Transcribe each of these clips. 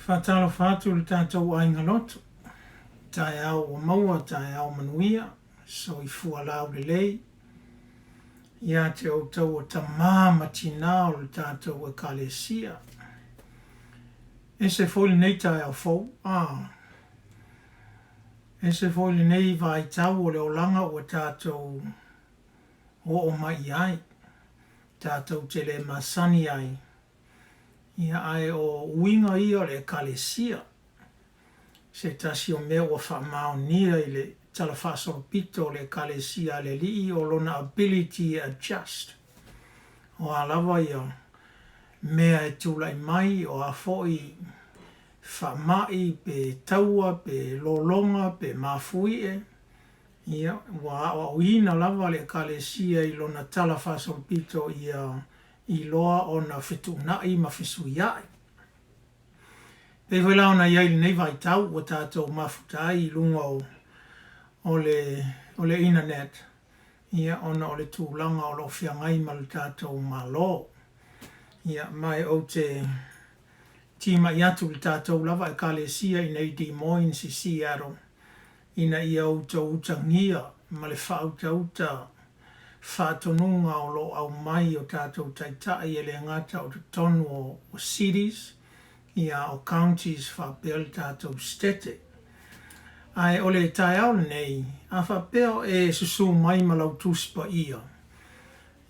Whatalo whātu le tātou ainga lotu. Tai au o maua, tai au manuia, so I fua lau le lei. Ia te o tau o ta māma tina o le tātou e kalesia. E se fōli nei tai au fōu. E se fōli nei vai tau o le olanga o tātou o mai ai. Tātou te le masani ai. Ia ai o winga I o le kalesia. Se tasi o mea o whamao nia I le talafasoro pito le kalesia le li o lona ability adjust. O alawa ia mea e tūlai mai o a foi whamai pe taua pe lolonga pe mafui e. Ia o ina lava le kalesia I lona talafasoro pito ia I loa o na whetūnai ma whesuiai. Pe wela ona iai nei vai tau o tātou mafutai I lunga o le internet. Ia ona o le tūlanga o lo whiangai ma le tātou malo. Ia mai o te tima I atu le tātou lava e kalesia I nei Des Moines I Seattle. Ina ia uta utangia ma le whautauta whātonunga o lo au mai o tātou taitai e le ngata o te tonu o cities, ia o counties whapea tātou stete. Ai ole tai au nei, a whapea e susu mai ma lau tuspa ia.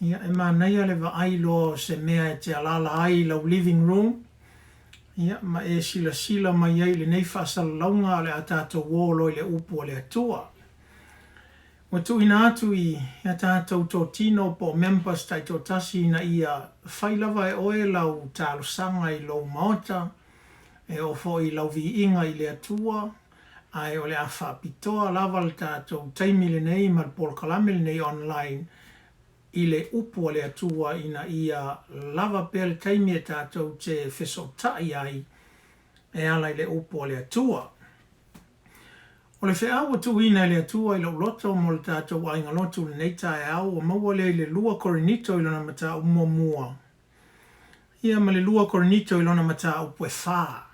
Ia e mā nei ale wa ailo se mea e te alala ai lau living room. Ia ma e sila mai ai le nei whasalaunga ale a tātou wolo I le upu o le atua. Wa tuina atu I a tātou tō tino po members tai tō tasi na ia whailawa e oe lau tālusanga I lau maota, e ofo I lau vi inga I le atua, ai o le a whapitoa lava le tātou taimile nei ma le polkalamile nei online I le upu o le atua ina ia lava pele taimi e tātou te whesotai ai e ala I le upu o le atua. O le whea o tuina le atua I lo loto mo le tātou ainga lotu le nei tae au o maua le lua korinito I lona mata umua. Ia ma le lua korinito I lona mata upue wha.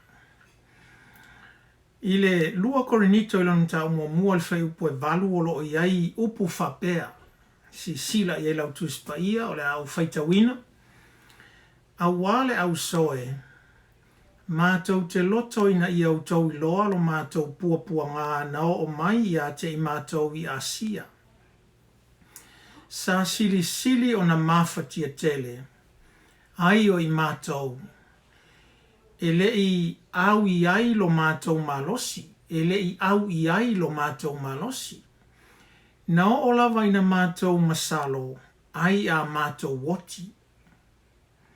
I le lua korinito I lona mata umua le whai upue valu o lo iai upu whapea. Si sila I lau tuspa ia o le au whaitawina. A wale au soe. Mātou te loto ina I au tau I loa lo mātou puapua ngā nao o mai ia te I mātou I Asia. Sa sili o na mawhatia tele. Ai o I mātou. E le I au I ai lo mātou malosi. E le I au I ai lo mātou malosi. Nao o lava ina mātou masalo. Ai a mātou woti.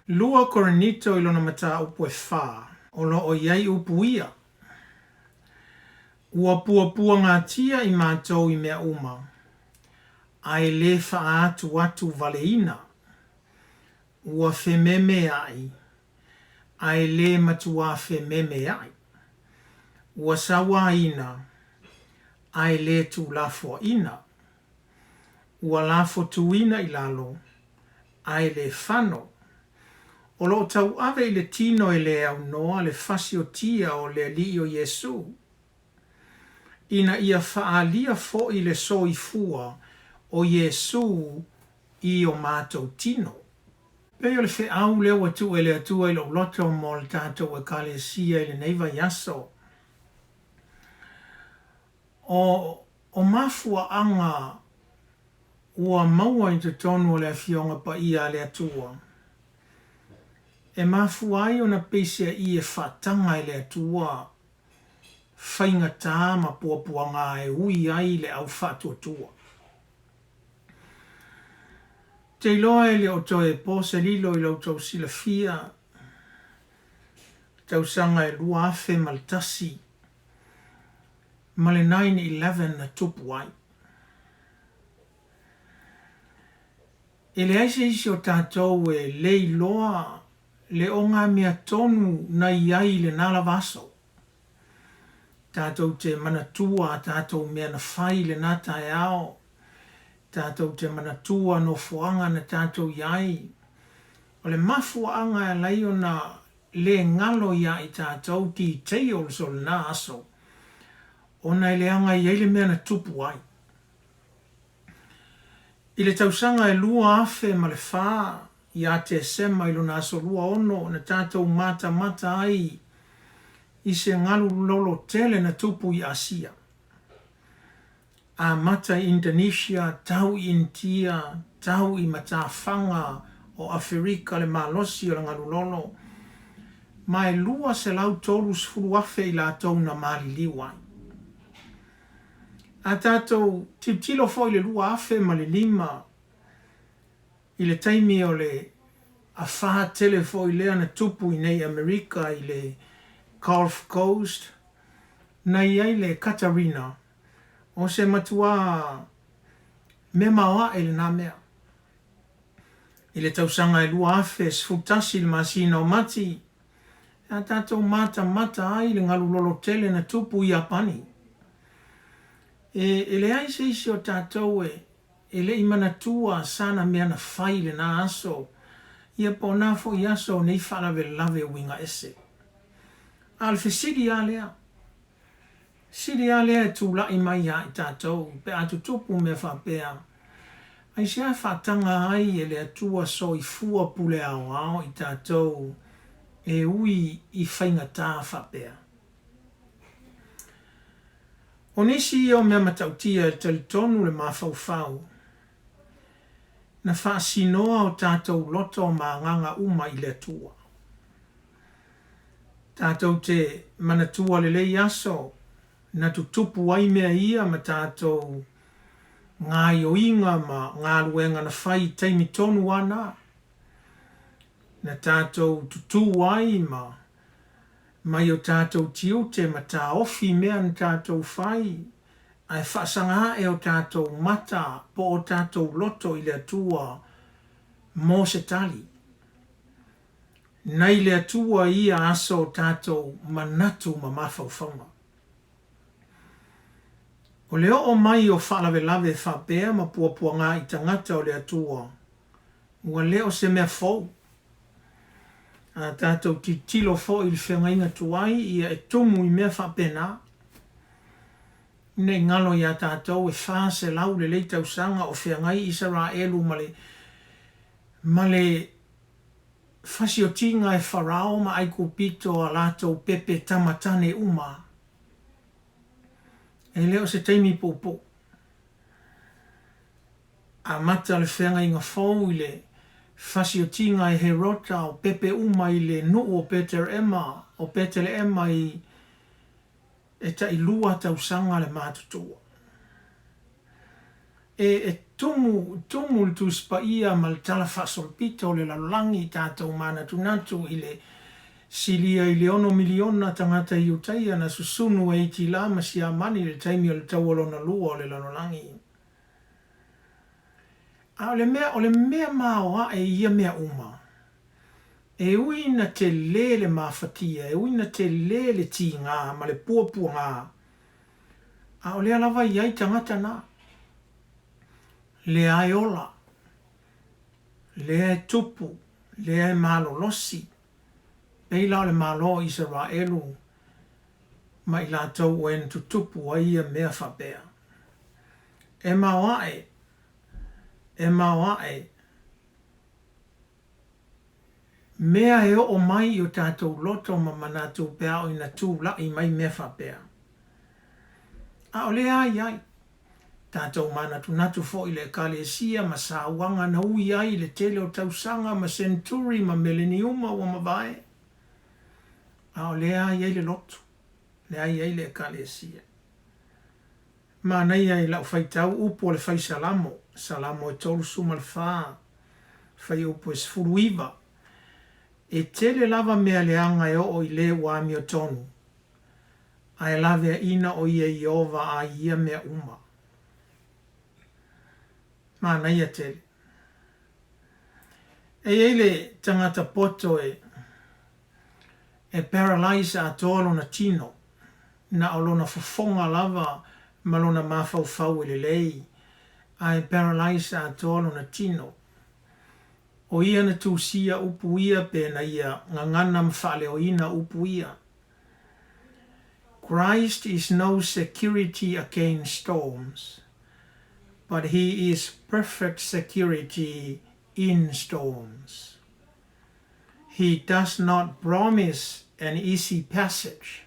Lua korinito I lona mata upue wha. O lo o iai upuia. Ua puapua ngā tia I mātou I mea uma. Ai le wha atu valeina. Ua whememe ai. Ai le matua whememe ai. Ua sawa ina. Ai le tu lafo ina. Ua lafo tuina I lalo. Ai le whano. O lo tau ave I le tino e le au noa le fasio tia o le li o Yesu. Ina ia whaalia fo I le soifua o Yesu I o mātou tino. Pei o le whi au leo atu e le atua I lo loto mo le tātou e kalesia I le neiva yaso. O mafua anga ua maua I te tonu o le awhionga pa ia le atua. E mafuai o na pesia I e whatanga I le atua. Whainga tā ma puapua ngā e ui ai le au whatuatua. Te iloa e le o toe pose lilo I lau tau sila fia. Tau sanga e lua afe maltasi. Ma le 9/11 na tupu ai. E le aise isi o tātou e le iloa le o ngā mea tonu na iai le nala vaso. Tātou te manatua, tātou mea na whai le nata e ao. Tātou te manatua no fuanga na tātou iai. O le mafuanga e lai o na le ngalo ia I tātou ti tei o so na aso. Ona I le anga I le mea na tupu ai. I le tausanga e lua afe ma le wha ia te sema I lona aso lua ono na tātou mata ai I se ngalu lolo tele na tupu I Asia. A mata I Indonesia, tau I India, tau I matawhanga o Afrika le malosi o ngalu lolo. Mai lua se lau tolu sfuru afe I la tau na mali liwai. A tātou tilo fo I le lua afe ma le lima I le taimi o le a wha tele fo I lea na tupu I nei Amerika I le Gulf Coast na I le Katarina o se matua me mawa le na mea. I le tausanga I lua afe sfutasi le masina o mati a tātou mata ai le ngalu lolo tele na tupu I Apani. E le ai se isi o tātou e le imanatua sana mea na whai le na aso ia po nafo I aso nei whalawe lave winga ese. Alfe sidi a lea. Sidi a lea e tū lai mai a I tātou pe atu tupu me whapea. Ai se a whatanga ai e le atua so I fua pule ao I tātou e ui I whainga tā whapea. O nisi o mea matautia e talitonu le mawhauwhau. Na whaasinoa o tātou loto ma nganga uma I le atua. Tātou te manatua le lei aso na tutupu ai mea ia ma tātou ngā ioinga ma ngā luenga na whai teimi tonu ana. Na tātou tutu ai mai o tātou tiu te mata ofi mea na tātou whai. Ai whaasanga e o tātou mata po o tātou loto I le atua mō se tali. Nei le atua ia aso tātou manatu ma mawhauwhaunga. O leo o mai o whalawe lawe whapea ma puapua ngā I tangata o le atua. Ua leo se mea fau. A tātou ti tilo fo I le whengainga tuai ia e tumu I mea whapena. Nei ngalo ia tātou e whase lau le leitau sanga o whengai Israelu male fasiotinga e wharao ma aiku pito a lātou pepe tamatane uma. E leo se teimi popo. A mata le whengainga fau I le fasiotinga e herota o pepe uma I le nuu o Peter Emma o Peter Emma I e ta ilua tausanga le mātutua. E tumu le tuspa ia ma le tala whasolpito le lalangi tātou mana tunatu I le silia I le 1 miliona tangata I utaia na susunu e iti lama si amani le taimi o le taualona lua o le lalangi. A o le mea maoa e ia mea uma. E ui na te lele mawhatia, e ui na te lele ti ngā, ma le puapua ngā. A o lea lava iai tangata nā. Le ai ola, le ai tupu, le ai malo losi. Pei lao le malo Israelu, ma I lātou o en tutupu a ia mea whapea. E mawae, mea e o mai o tātou loto ma manatu pea o ina tū lai mai mea whapea. A o lea iai, tātou manatu natu fo I le kalesia ma sāwanga na ui ai le tele o tausanga ma centuri ma meleniuma o ma vae. A o lea iai le loto, lea iai le kalesia. Ma nei ai lau whaitau upo le whai salamo e tolu suma le wha, whai upo e sfuruiva. E tele lava mea leanga e o I le wami o tonu. A e lave ina o ia Iova a ia mea uma. Ma nei a tele. E ele tangata poto e paralyze a tolo na tino. Na olona fofonga lava malona mafau le lei. A e paralyze a tolo na tino. O ia na tūsia upu ia pe na ia ngangana mwhale o ina upu ia. Christ is no security against storms, but he is perfect security in storms. He does not promise an easy passage,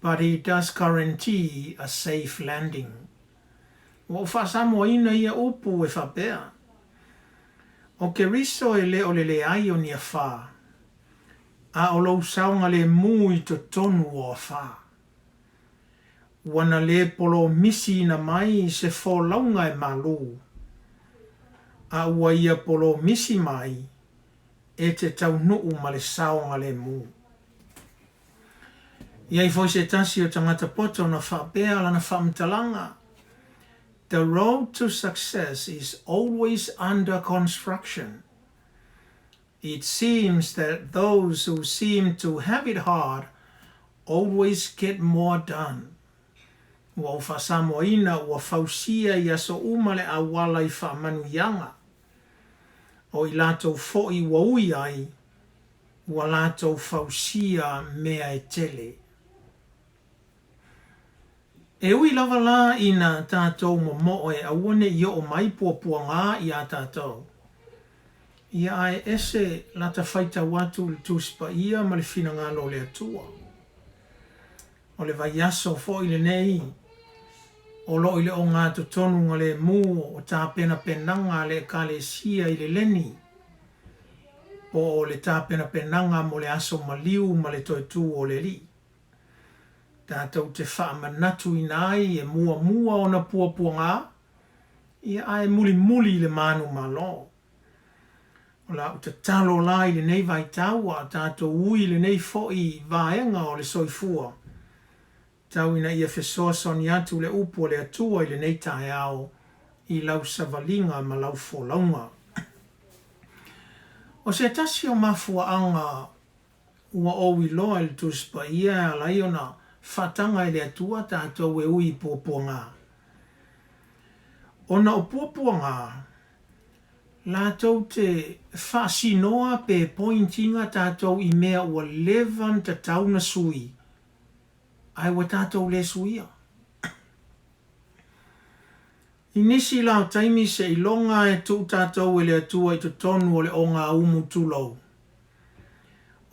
but he does guarantee a safe landing. O whasamo ina ia upu e whapea. O ke riso e le o le ai o ni a wha. A o lou saunga le mui to tonu o a wha. Wana le polo misi na mai se fo launga e malu. A ua ia polo misi mai e te tau nuu ma le saunga le mu. Iai foi se tasi o tangata poto na whapea la na whamtalanga. The road to success is always under construction. It seems that those who seem to have it hard always get more done. Ua whasamoina ua fausia ia so umale a wala I whamanuianga. O I lato fo'i wa ui ai, ua lato fausia mea e tele. E ui lava la ina tātou momoe a wane I o mai puapua ngā I a tātou. Ia ai ese lata whaita watu le tūspa ia ma le whina ngalo le atua. O le vai aso fo I le nei, o lo I le o ngā tonu ngā le mū o tā pena penanga le ka le sia I le leni. O le tā pena penanga mo le aso maliu ma le toetu o le li. Tātou te wha manatu I nai e mua o na puapua ngā, ia ai muli le manu malo. O la o te talo la I le nei vai taua, tātou ui le nei fo'i vaenga o le soifua. Tau ina ia fesoa soni atu le upu o le atua I le nei tae au I lau savalinga ma lau folaunga. O se tasi o mafua anga ua owi loa le tuspa ia la iona whatanga I le atua tātou e ui puapua ngā. Ona o puapua ngā, lātou te whaasinoa pe pointinga tātou I mea ua levan ta tauna sui. Ai wa tātou le suia. I nisi lao taimi se I longa e tu tātou e le atua I to tonu o le o ngā umu tūlou.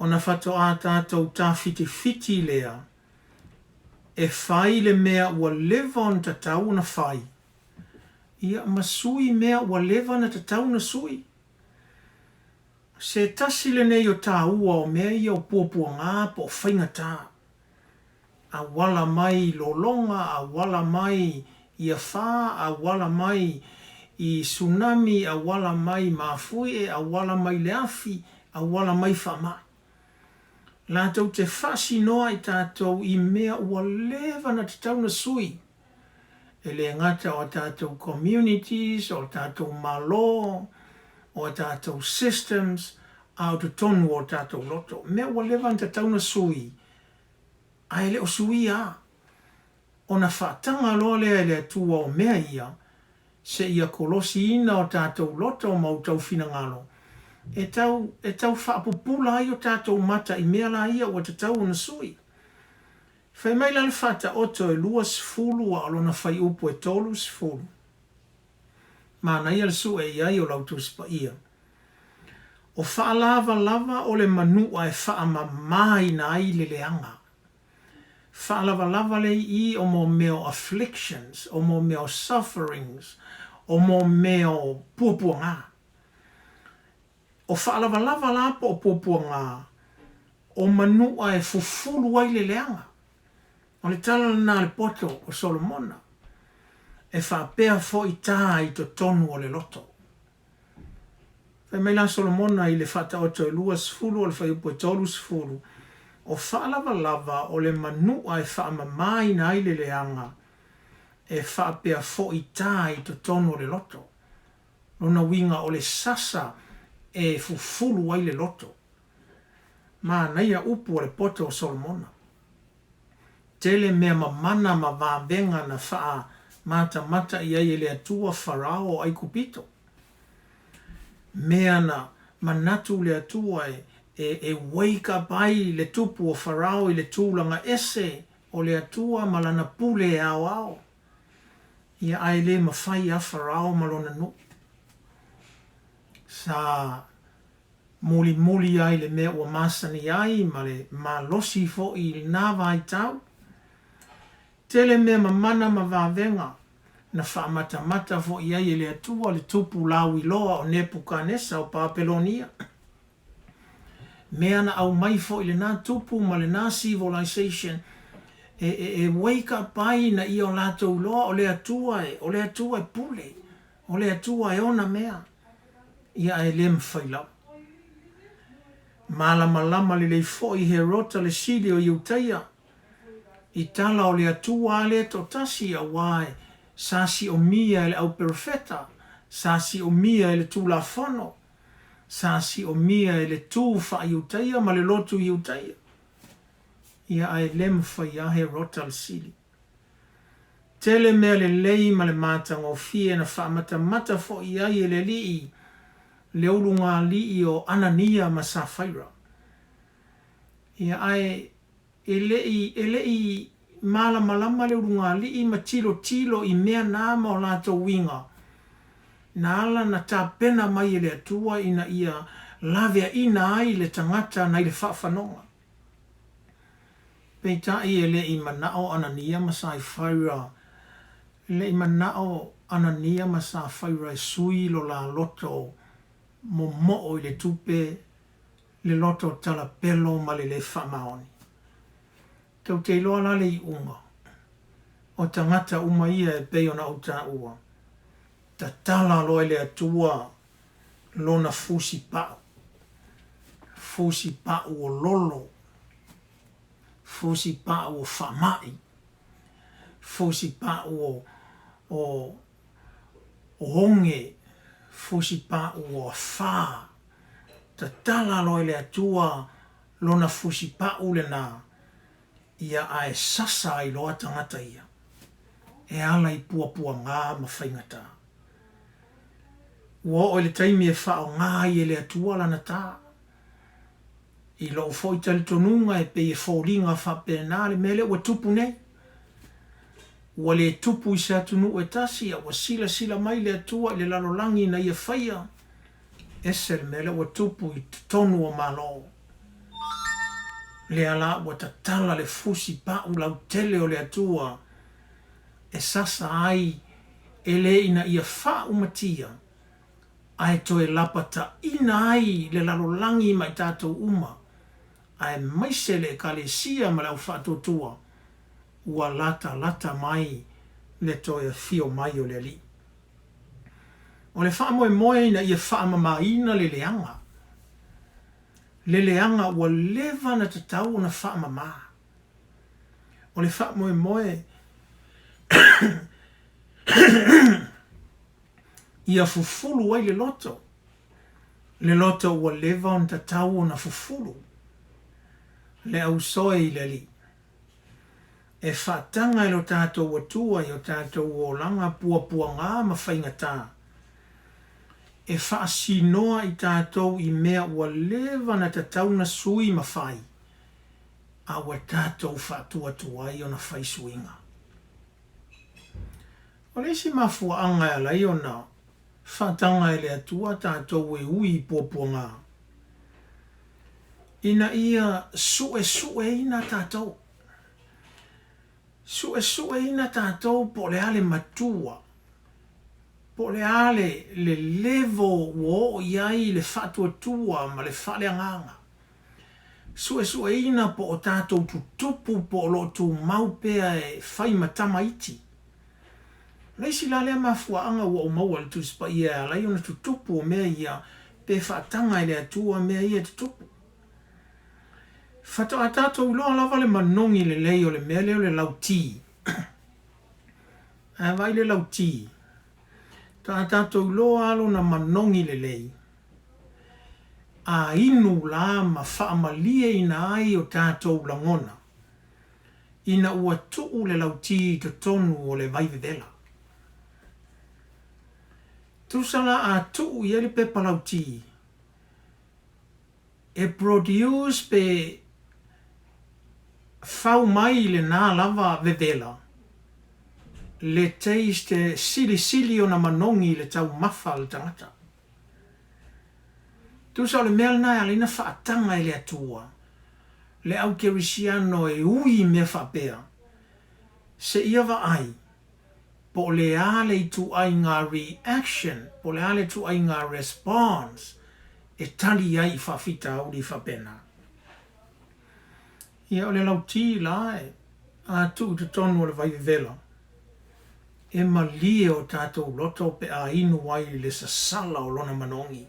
Ona whato a tātou tā fiti lea. E whai le mea ua levon ta tauna whai. Ia masui mea ua levon ta tauna sui. Se tasi le nei o tā ua o mea ia o puapua ngā po whainga tā. A wala mai lolonga, a wala mai ia wha, a wala mai I tsunami, a wala mai mafue, a wala mai leafi, a wala mai whamai. Lātou te whasi noa I tātou I mea ua lewa na te tauna sui. E le ngata o tātou communities, o tātou malo, o tātou systems, au te tonu o tātou loto. Mea ua lewa na te tauna sui. Ai le o sui a. O na whatanga loa lea le atua o mea ia, se ia kolosi ina o tātou loto o mautau whina ngalo. E tau whaapupula ai o tātou mata I mea la ia o te tau na sui. Whai mai lal whata oto e luas fulu a alona whai upo e tolus fulu. Mana ia le su e iai o lautus pa ia. O whaalava o le manua e whaama mai na ai le leanga. Whaalava le I o mo meo afflictions, o mo meo sufferings, o mo meo puapua ngā. O whaalava la po o puapua ngā, o manua e fufulu ai le leanga. O le tala na le poto o Solomona, e whapea fo I tā I to tonu o le loto. Whai mai la Solomona I le whata oto e luas fulu o le whai upo e tolus fulu, o whaalava o le manua e whaamamai na ai le leanga, e whapea fo I tā I to tonu o le loto. Lona winga o le sasa e fufulu ai le loto. Ma naia upu o le poto o Solomona. Tele mea mamana ma vāvenga na wha mata I ai le atua Farao ai kupito. mea na manatu le atua e wake up ai le tupu o Farao i le tūlanga ese o le atua malana pule e ao. Ia ai le mawhai a Farao malona no. Sa muli ai le mea ua masani ai ma le malosi fo i nā vai tau. Tele mea mamana ma vāvenga na whaamata fo i ai le atua le tupu lawi loa o Nebuchadnezzar o Papelonia. Mea na au mai fo i le nā tupu ma le nā civilization e wake up ai na i o lātou loa o le atua e pule, o le atua e ona mea. Ia e le mwhailau. Malama le fo i he rota le sili o Iutaia. I tala o le atua le totasi a wae, sasi o mia ele au perfeta, sasi o mia ele tu la fono, sasi o mia ele tu fa Iutaia ma le lotu Iutaia. Ia ai lem fa ia he rota le sili. Tele mea le lei ma le matanga o fie na whaamata fo ia i le lii, le ulunga lii o Anania ma Safaira. Ia ai elei malama le ulunga lii ma tilo i mea nama o lato winga. Na ala na tā pena mai le atua ina ia lavea ina ai le tangata na i le whaafanonga. Peita i elei manao Anania ma Safaira. Elei manao Anania ma Safaira e sui lo la loto mo i le tupe le loto tala pelo ma le whamaoni. Tau te iloa lale i unga. O tangata uma ia e peo na o ta ua. Ta tala loe le atua lona fusi pao. Fusi pao o lolo. Fusi pao o whamai. Fusi pao o honge. Fusi pao o wha. Ta tala loe le atua lona fusi pao le nā. Ia ae sasa i loa tangata ia. E ala i pua ngā ma whaingata. Ua o le taimi e whao ngā i le atua lana tā. I lo foi tali tonunga e pe e fōringa whapena le mele ua tupu nei. Ua le tupu i sa tunu e tasi a ua sila mai le atua i le lalolangi na ia whaia. Ese le mele ua tupu i tonu o malo. Le ala ua tatala le fusi pau lau tele o le atua. E sasa ai e le ina ia wha umatia. Ai toe lapata ina ai le lalolangi mai tātou uma. Ai maise le kalesia ma lau whatotua. Ua lata mai le toe fio mai o le ali. O le wha moe ina ia wha mamaina le leanga. Le leanga ua lewa na tatau na wha mama. O le wha moe ia fufulu ai le loto. Le loto ua lewa na tatau na fufulu. Le au soe i le li. E whatanga i lo tātou watua i o tātou o langa pua ngā ma whaingata. E whaasinoa i tātou i mea ua lewa na tatau na sui ma whai. A ua tātou whatuatua i o na whai suinga. O leisi mafua anga e lai o na whatanga i le atua tātou e ui pua ngā. Ina ia sue ina tātou. Sue ina tātou po le ale matua. Po le ale le levo wo iai le whatuatua ma le whale anganga. Sue ina po o tātou tutupu po lo tu maupea e whai matama iti. Leisi la lea mafua anga wa o maua le tuspa ia alai ona tutupu o mea ia pe whatanga i le atua mea ia tutupu. Whato a tātou loa lava le manongi le lei o le mea leo le lauti. A vai le lauti. Ta tātou loa alo na manongi le lei. A inu la ma whaamalie ina ai o tātou langona. Ina ua tuu le lauti to tonu o le vaivevela. tusala a tu yele pe palauti. E produce pe fau mai le nā lava vevela. Le teiste sili o na manongi le tau mafa le tangata. Tusa o le mea nai alina whaatanga i le atua. Le au kerisiano e ui mea whapea. Se ia wa ai. Po le ale i tu ai ngā reaction. Po le ale tu ai ngā response. E tali ai whawhita au li whapena. Ia o le lau ti lai. A tu te tonu o le vai vela. E malie o tātou loto pe a inu wai le sasala o lona manongi.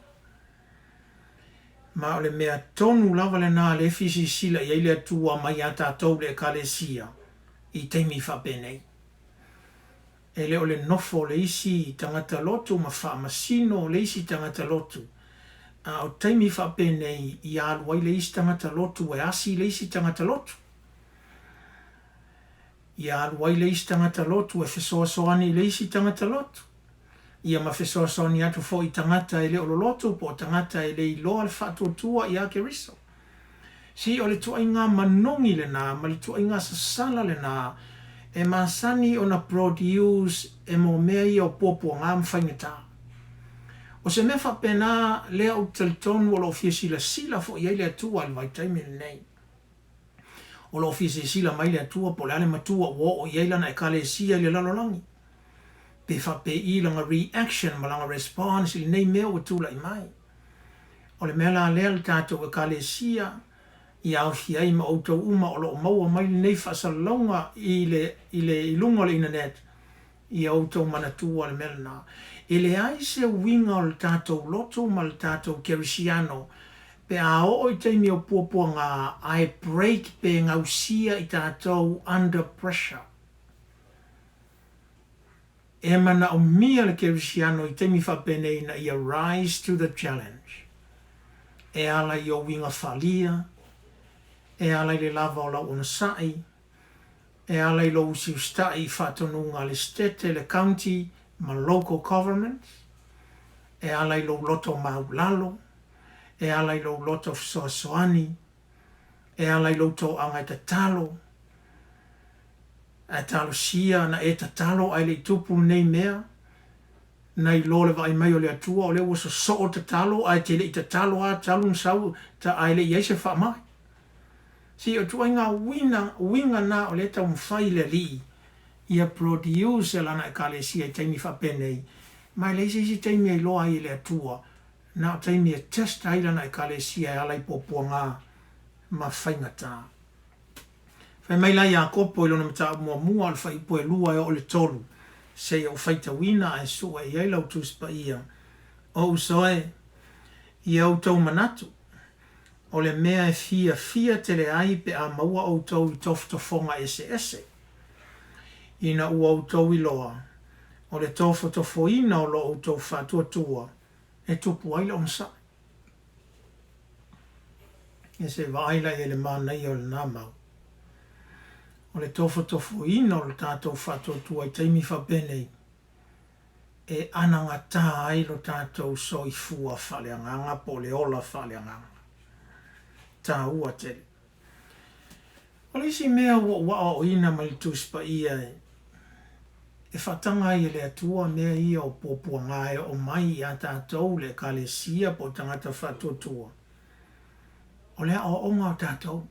Ma o le mea tonu lava le nā le fisi sila i eile atua mai a tātou le kalesia i teimi whapenei. E le o le nofo le isi tangata lotu ma wha masino le isi tangata lotu. A o teimi whapenei i aluai le isi tangata lotu e asi le isi tangata lotu. I aluai le isi tangata lotu e fesoa soani le isi tangata lotu. Ia ma fesoa soani atu fo i tangata e le o lotu po tangata e le i loa le whatuatua i ake riso. Si o le tua inga manongi le nā, ma le tua inga sasala le nā, e masani o na produce e mo mea i o popo ngā mwhaingata. O se mea whapena lea o talitonu o lo fia sila fo i eile atua al vai taimi nei. O lo fia sila mai le atua po le ale matua wo o i eila na e kale sia le lalolangi. Pe whape i langa reaction ma langa response ili nei mea o tula i mai. O le mea la lea le tātou e kale sia i au fia i ma outou uma o lo maua mai nei whasalonga i le ilunga le internet i outou manatua le mea na. E le ai se winga o le tātou loto ma le tātou kerisiano pe a o i teimi o puapua ngā ai break pe ngausia i tātou under pressure. E mana o mia le kerisiano i teimi whapenei na i rise to the challenge. E ala i o winga whalia, e ala i le lava o la una sai, e ala i lo usi ustai whatonunga le stete, le county, ma local government, e ala i lo loto maulalo, e ala i lo loto soasoani, e ala i lo to anga te talo, e talo sia na e ta talo ai le tupu nei mea, na i lo le vai mai o le atua o le waso so o te talo, ai te le i te talo a talo nsau ta ai le iese wha mai. Si o tua inga winga na o le tau mwhai le li, ia produce lana e kale sia i teimi whapenei, mai le isi teimi e loa i le atua, na o teimi e test ai lana e kale sia e alai popua ngā ma whaingata. Whai mai lai a kopo i lona mata mua al whai poe lua e o le tolu, se o whaita wina e sua i eilau tuspa ia, o usoe i au tau manatu, o le mea e fia tele ai pe a maua o tau i tofotofonga ese. Ina ua o tau i loa, o le tofotofo ina o lo o tau whatuatua, e tupu aila on sa. E se vaila e le mānei o le nāmau. O le tofotofo ina o le tātou whatuatua i teimi whapenei, e ananga tā ai lo tātou soifua whaleanganga po le ola whaleanganga. Tā ua tele. O le isi mea ua o ina mali tuspa ia e whatanga i le atua mea ia o popua ngai o mai i a tātou le kalesia po tangata whatuatua. O lea o onga o tātou.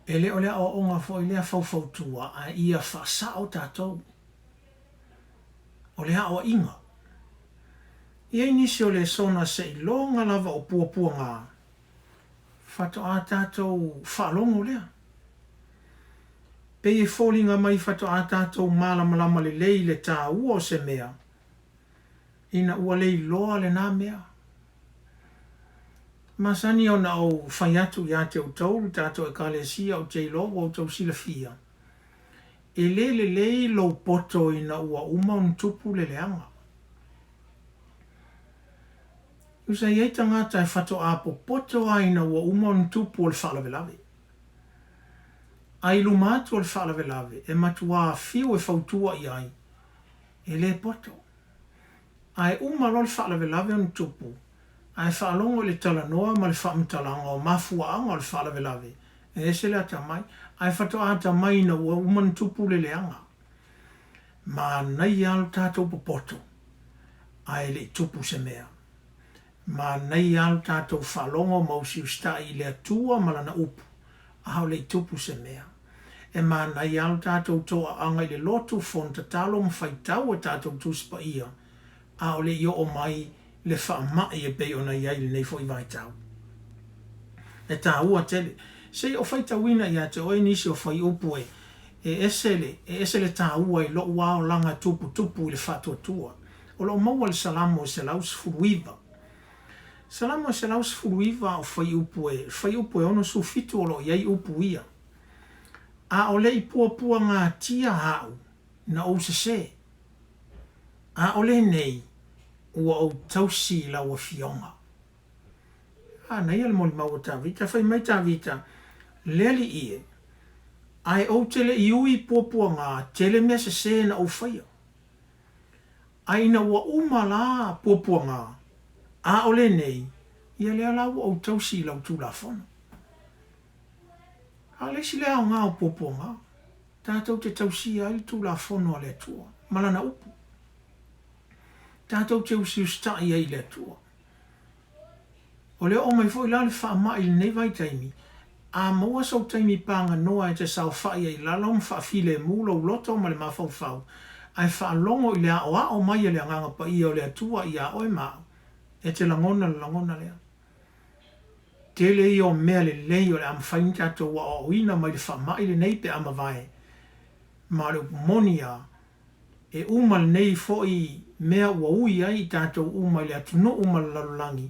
E le o lea o onga fo i lea faufautua a ia whasa o tātou. O lea o inga. Ia inisi o le sona se i longa lava o puapua ngā. Whato a tātou whalongo lea. Pe e fōlinga mai whato a tātou malamalama le lei le tā ua o se mea. Ina ua lei loa le nā mea. Masani o na o whai atu i a te o tau, tātou e kalesia o te ilo o tau sila fia. E le lei lo poto ina ua uma un tupu le leanga. Usa i eita ngata e whato a po poto aina ua uma un tupu o le whalawelawe. Ai lumatu o le whalawelawe e matua fiu e whautua i ai. e le poto. Ai lo le whaalawelawe anu tupu. Ai whaalongo le talanoa ma le whaamtalanga o mafuaanga o le whaalawelawe. E se le ata mai. Ai whatoa ata mai na ua umanu tupu le leanga. Ma nei alu tātou popoto. Ai le tupu se mea. Ma nei alu tātou whaalongo mausi ustai le atua malana upu. Ahau le tupu se mea. E ma nei alu tātou toa anga le lotu fonta talo mwhaitau a tātou tuspa ia. A o le io o mai le whaamai e pei o na iai le nei fo i vaitau. E tā ua tele. Se o whaitawina ia te oi nisi o whai upu e esele tā ua i lo wao langa tupu i le whatua tua. O lo maua le salamo se laus furuiva. Salamo se laus furuiva o whai upu e ono su fitu o lo iai upu ia. A o le i pua ngā tia hau na o se. A o le nei ua o tausi la ua fionga. A nei ale moli maua tā vita, whai mai tā vita, leli ie, ai o tele iui pua ngā tele mea se na o whaia. Ai na ua umala pua ngā, a o le nei, ia lea lau o tausi lau tū la whana. A le si lea o ngā o pua ngā, tātou te tausi ai tū la whana o le tua, malana upu. Tātou te usi ustai ai le tua. O leo o mai fo i lale wha mai le nei vai taimi, a maua sau taimi panga noa e te sau whai ai lalong wha file mula u loto ma le mawhau, ai wha longo i lea o mai le nganga pa ia o lea tua i a oi mao, e te langona lea. Te le i o mea le lei o le am whain tātou wa o ina mai le wha mai le nei pe ama vai, ma le upumonia, e umal nei fo i mea ua ui ai tātou umai le atuno umal lalulangi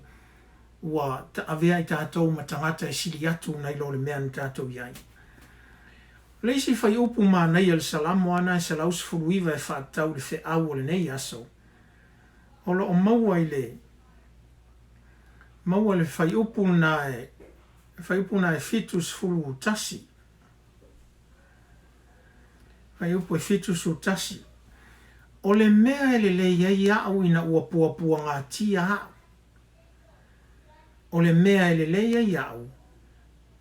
ua ta avea i tātou matangata e sili atu nei lo le mea ni tātou iai. Leisi whai upu mā nei al salamo ana e salaus furuiva e whaatau le whe au o le nei aso. Olo o maua i le whai upu na e fitus fulu tasi. Whai upu e fitus u tasi. O le mea ele le iei au ina ua pua ngā tia hau. O le mea ele le iei au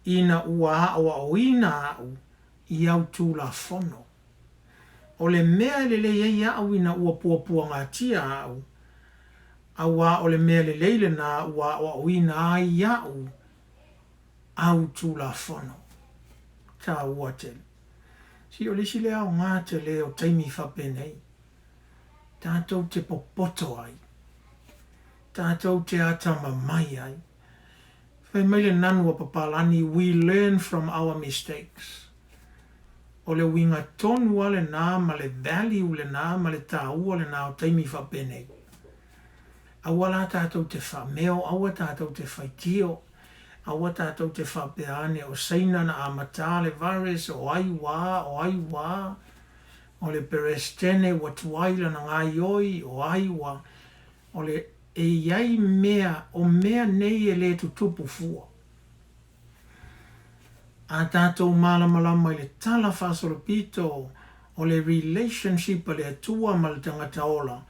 ina ua hawa o ina au i au tū la whono. O le mea ele le iei au ina ua pua ngā tia au. Awa o le mea le leile na ua o ina ai au tū la whono. Tā ua tele. Si o lisi le au ngā te le o taimi whapenei. Tātou te popoto ai. Tātou te atama mai ai. Whai mai le nanua papalani, we learn from our mistakes. O le winga tonu ale nā, ma le value le nā, ma le tāua le nā o taimi whapenei. Awala tātou te whameo, awa tātou te whaitio, awa tātou te whapeane o seina na amata le vares o aiwa, o le perestene wa tuaila na ngai oi o aiwa, o le e iai mea, o mea nei e le tutupu fua. A tātou malamalama i le tala whasorapito o le relationship a le atua ma le tangata ola,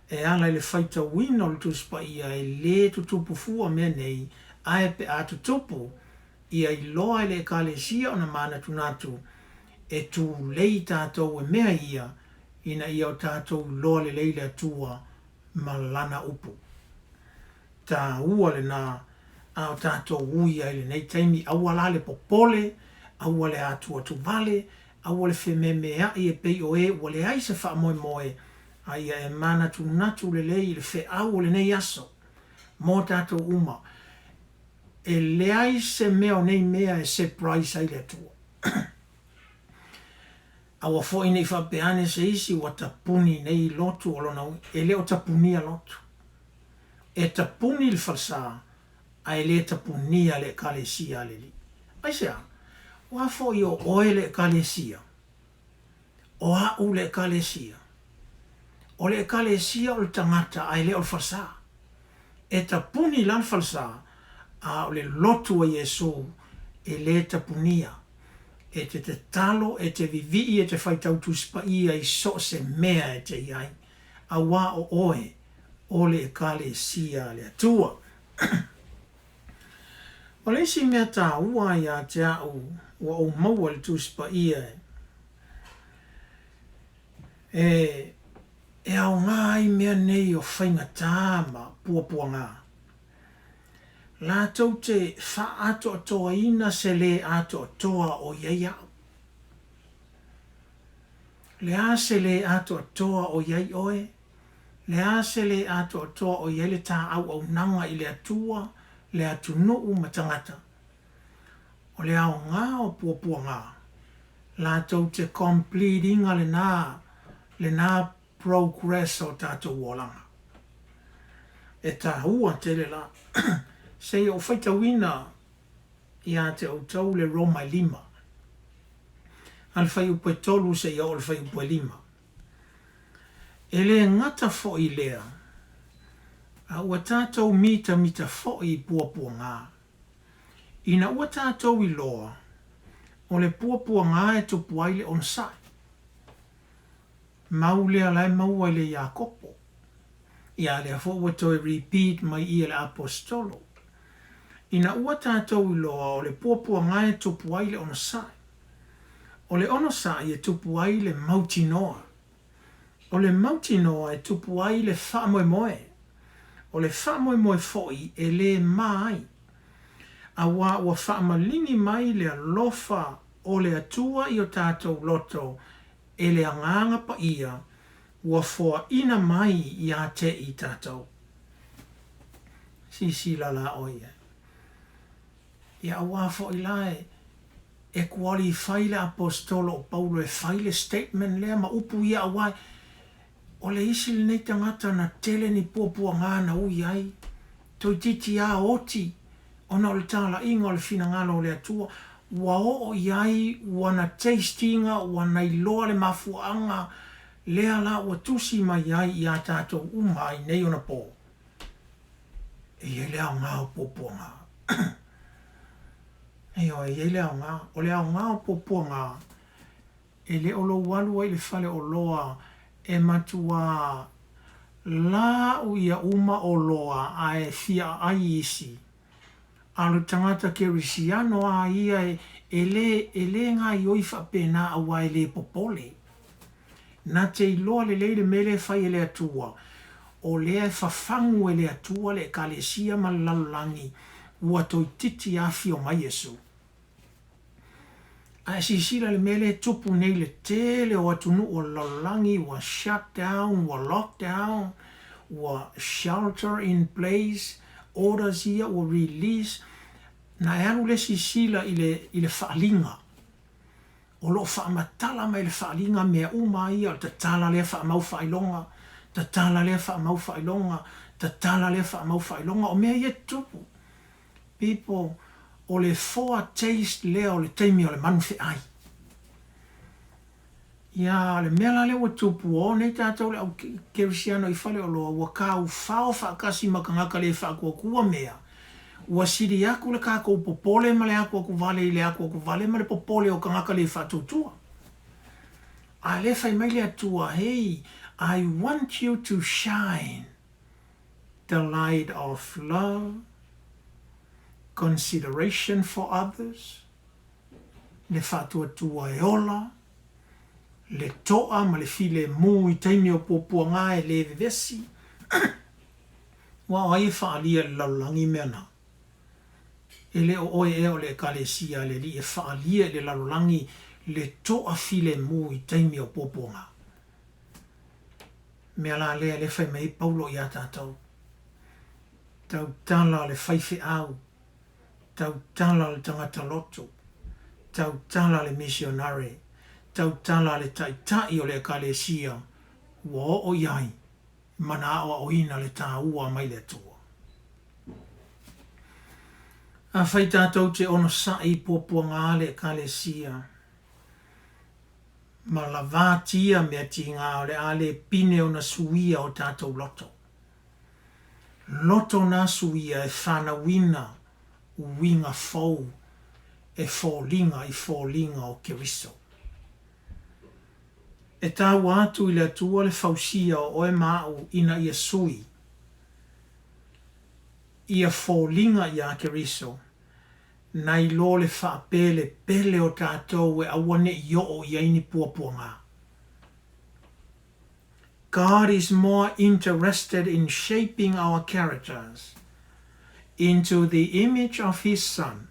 e ala i le whaita wina o le tuspa ia e le tutupu fua mea nei, ae pe a tutupu, ia i loa i le kalesia o na mana tunatu, e tu lei tātou e mea ia, ina ia o tātou loa le leile atua ma lana upu. Tā ua le nā, a o tātou ui ai le nei taimi, aua la le popole, aua le atua tu vale, aua le whememea i e pei o e, ua le aise wha moe, a ia e mana tu natu le lei le whe au le nei aso, mō tātou uma. E le aise mea o nei mea e se price ai le atua. Awa fo i nei whapeane se isi wa tapuni nei lotu o lona e leo tapunia lotu. E tapuni le falsa a e le tapunia le kalesia le li. Ai sea, wa fo i o oe le kalesia. O au le kalesia. O le kalesia o le tangata a e leo le falsa. E tapuni lan falsa a o le lotu a Yesu e le tapunia. E te talo, e te vivi, e te whaitau tuspa ia i so se mea e te iai. a wā o oe o le ekalesia le atua. O le isi mea tā ua ia te au ua o maua le tūsipa ia e au ngā ai mea nei o whainga tāma pua ngā. La tau te wha ato atoa ina se le ato atoa o iei au. Le a se le ato atoa o iei oe, le a se le ato atoa o iei le tā au nanga i le atua, le atu nuu matangata. O le au ngā o pua ngā. La tau te completinga le nā progress o tātou wolanga. E tā hua te le la. Se o whaita wina i a te o tau le Roma 5. Al whai upe tolu se i o le whai upe 5. E le ngata fo i lea. A ua tātou mita fo i pua ngā. Ina ua tātou i loa. O le pua ngā e tupu ai le on sai. Mau lea lai mau ai le Iakopo. Ia lea fo ua toi repeat mai i le apostolo. Ina ua tātou i loa o le pua ngā e tupu ai le on sai. O le ono sai e tupu ai le mauti noa. O le mauti noa e tupu ai le wha moe moe. O le wha moe moe foi e le mai. A wā ua wha malini mai le alofa o le atua i o tātou loto e le anganga pa ia ua foa ina mai i a te i tātou. Si la oia. Ia wā fo i lae e kuali whaile apostolo o Paulo e whaile statement lea ma upu ia awai o le isi le nei tangata na tele ni pua ngā na ui ai toi titi a oti ona o le tala inga o le fina ngalo o le atua ua o iai ua na tastinga ua na iloa le mafuanga lea la ua tusi mai ai i a tātou umai nei ona po e lea o ngā o pua ngā e lea o ngā o lea o ngā o pua ngā e le o lo walu ai le fale o loa e matua la u ia uma o loa a e fia ai isi alu tangata ke risiano a ia e le ngā ioi whapena a wai le popole na te iloa le leile mele fai e le atua o lea e whawhangu e le atua le kalesia ma lalangi ua toi titi a fio mai Yesu. A sisila le mele tupu nei le tele o atunu o lalangi ua shut down, ua lock down, ua shelter in place, orders ia ua release, na e anu le sisila i le whaalinga. O lo whaamatala mai le whaalinga mea uma ia, ta tala lea whaamau whailonga, ta tala lea whaamau whailonga, ta tala lea whaamau whailonga, o mea ia tupu. People, o le foretaste lea o le taimi o le manuwhi ai. Ia le mea la le ua tupu o nei tātou le au kerisiano i whale o loa ua kāu whao whaakasi makangaka le whaakua mea. Ua siri aku le kākou popole ma le aku aku vale i le aku aku vale ma le popole o kangaka le whaatutua. A le whai mai le atua, hey, I want you to shine the light of love, consideration for others, le whaatuatua e ola, le toa ma le file mu i taimi o pōpua ngā e le vevesi, wa o ai whaalia le lalulangi mea nā. E le o oe e o le kalesia le li e whaalia le lalulangi le toa file mu i taimi o pōpua ngā. Mea la lea le whai mai Paulo i a tātou. Tau tala le whaiwhi au, tau tala le tangata loto, tau tala le missionare, tau tala le taitai o le kalesia, ua o iai, mana o ina le tā ua mai le tua. A whai tātou te ono sai pōpua ngā le kalesia, ma la vātia mea ti ngā o le ale pine o na suia o tātou loto. Loto na suia e whana wina, winga fau e fōlinga i fōlinga o Keriso. e tau atu i le atua le fausia o oe mau ina ia sui. Ia fōlinga i a Keriso, na i lo le whaapele pele o tātou e awane i o i aini puapuanga. God is more interested in shaping our characters into the image of his Son,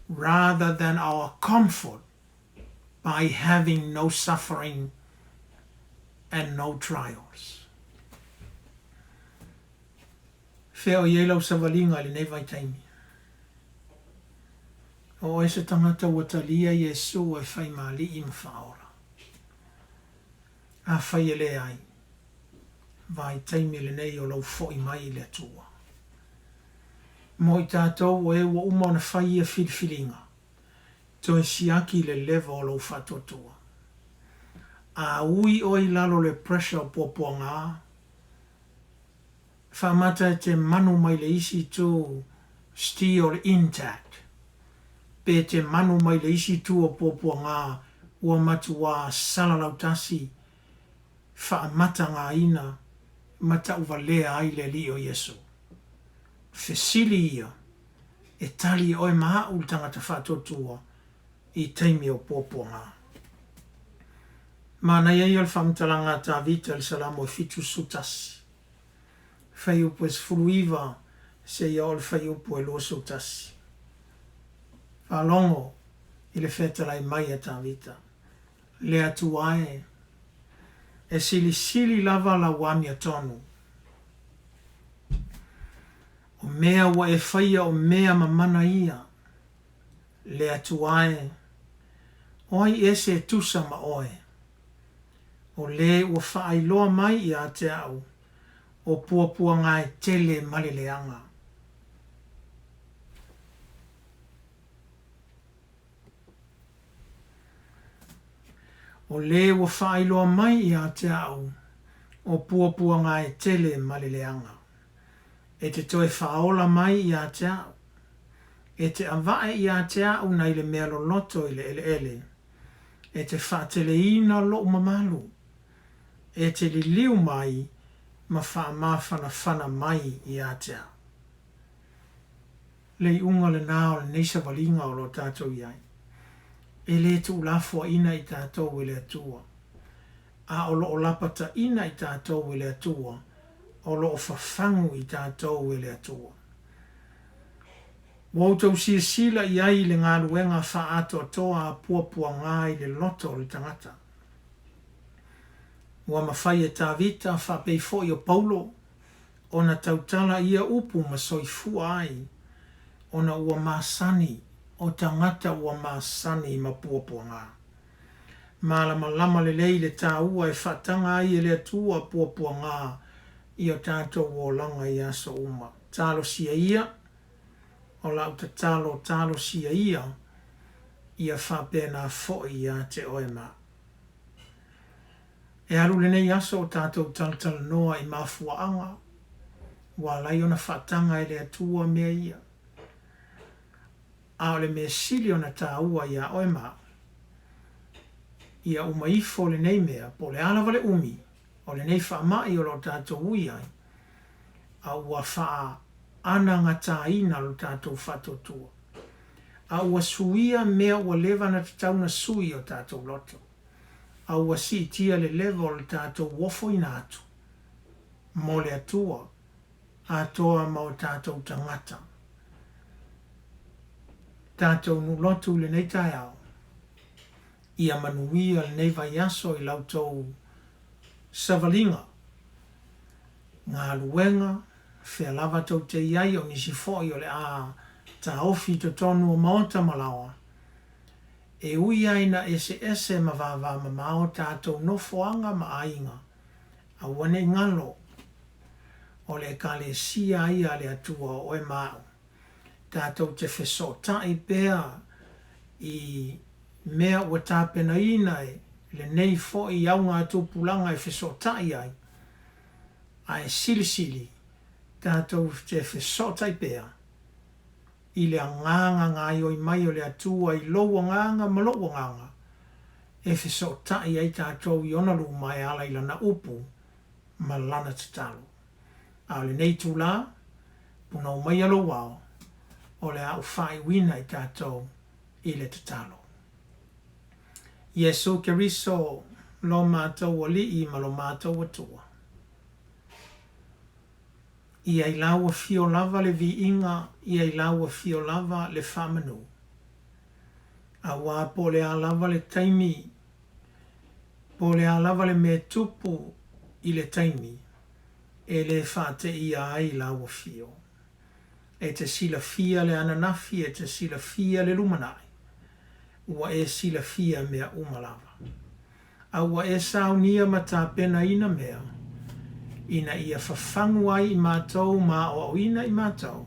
rather than our comfort by having no suffering and no trials. Feo ielau savalinga le nei vai taimi. O ese tangata watalia Yesu e whai mali i mwhaora. A whai ele ai. Vai taimi le nei o lau fo i mai le atua. Mo i tātou e wa uma na whai a whilwhilinga. To e siaki le lewa o lau whatotua. A ui o i lalo le pressure po ngā. Whamata te manu mai le isi tu still intact. Pe te manu mai le isi tu o po ngā ua matua salalautasi. Whaamata ngā ina mata uvalea ai le li o Yesu. Fesili ia e tali o e maha ultangata whatotua i teimi o po ngā. Mana iei al whamtalanga tā vita al salamo e fitu sutasi. Whai upo e sfuruiva se ia ol whai upo e lo sutasi. Whalongo i le whetalai mai e tā vita. Le atu ae e sili lava la wamia tonu. O mea wa e whaia o mea mamana ia. Le atu ae oi ese tusa ma oe. O le ua whaailoa mai i a te au. O puapua ngai tele maleleanga. O le ua whaailoa mai i a te au. O puapua ngai tele maleleanga. E te toe whaola mai i a te au. E te avae i a te au nei le mea loloto i le ele. E te whaatele ina lo mamalu. E te li liu mai ma whaamawhana mai i a te au. Le unga le nao le neisa walinga o lo tātou iai. E le tu ulafua ina i tātou i le atua. A o lo o lapata ina i tātou i le atua. O lo o whawhangu i tātou i le atua. Wautou sila i ai le ngā luenga wha ato toa a puapua ngā i le loto le tangata. Ua mawhai e tā vita wha peifo i o Paulo. Ona tautala ia upu ma soifua ai. Ona ua masani o tangata ua masani ma puapua ngā. Malama le lei le tā ua e whatanga ai e le atua puapua ngā i o tātou o langa i aso uma. Talo sia ia. O lau te talo sia ia. Ia whapena fo i a te oema. E aru le nei aso o tātou taltala noa i mafuaanga. Wa lai ona whatanga e le atua mea ia. A o le me sili ona tā ua ia oema. Ia umaifo le nei mea po le alawa le umi. O le nei whaamai o lo tātou uiai. A ua whaa ana ngā tāina lo tātou whatotua. A ua suia mea ua lewa na te tauna sui o tātou loto. A ua si tia le lewa o tātou wofo ina atu. Mo le atua, a toa ma o tātou tangata. Tātou nu lotu le nei tai au. Ia manuia le nei vai aso i lautou savalinga. Ngā luenga, whea lava tau te iai o nisi foi o le a ta ofi to tonu o maota malawa. E ui aina ese ma vava ma mao tātou no foanga ma ainga. A wane ngalo o le kale sia ia le atua o e mao. Tātou te wheso tai pēa i mea ua tāpena inai le nei fo i au ngā tūpulanga e wheso tai ai. A e sili tātou te wheso tai pēa. I le anganga ngā ioi mai o le atua i loa nganga ma loa nganga. e fiso tai ai tātou i ona lu mai ala i lana upu ma lana tatalo. A le nei tūlā, puna o mai alo wao, o le au whai wina i tātou i le tatalo. Yesu Keriso lo mātou o li i ma lo mātou atua. Ia i laua fio lava le vi inga, ia i laua fio lava le whamanu. A wā po le a lava le taimi, po le a lava le me tupu i le taimi, e le whate ia ai laua fio. E te sila fia le ananafi, e te sila fia le lumanai. Ua e sila fia mea umalava. A ua e saunia mata pena ina mea, ina ia whawhangu ai i mātou ma o ina i mātou.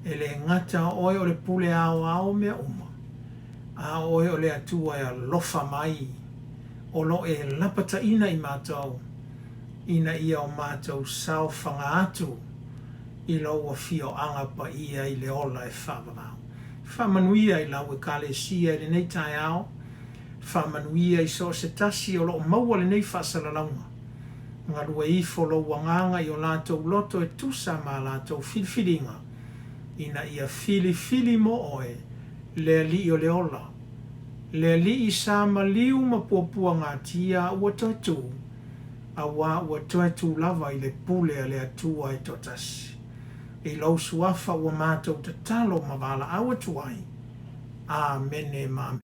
E le ngata oe o le pule ao mea uma. A oe o le atua e lofa mai. O lo e lapata ina i mātou. Ina ia o mātou sau whanga atu. I lau a fio anga pa ia i le ola e whawamau. Whamanuia i lau e kale sia i le nei tai ao. Whamanuia i so se tasi o lo maua le nei whasalaunga. Ngā rua i folo wanganga i o lātou loto e tusa ma lātou whilwhilinga. Ina ia whili mo oe, lea li o le ola. Lea li i sa maliu ma puapua ngā tia ua toitu, a wā ua toitu lava i le pule a le atua e totasi. I lau suafa ua mātou te talo ma wala awa tuai. Āmene mame.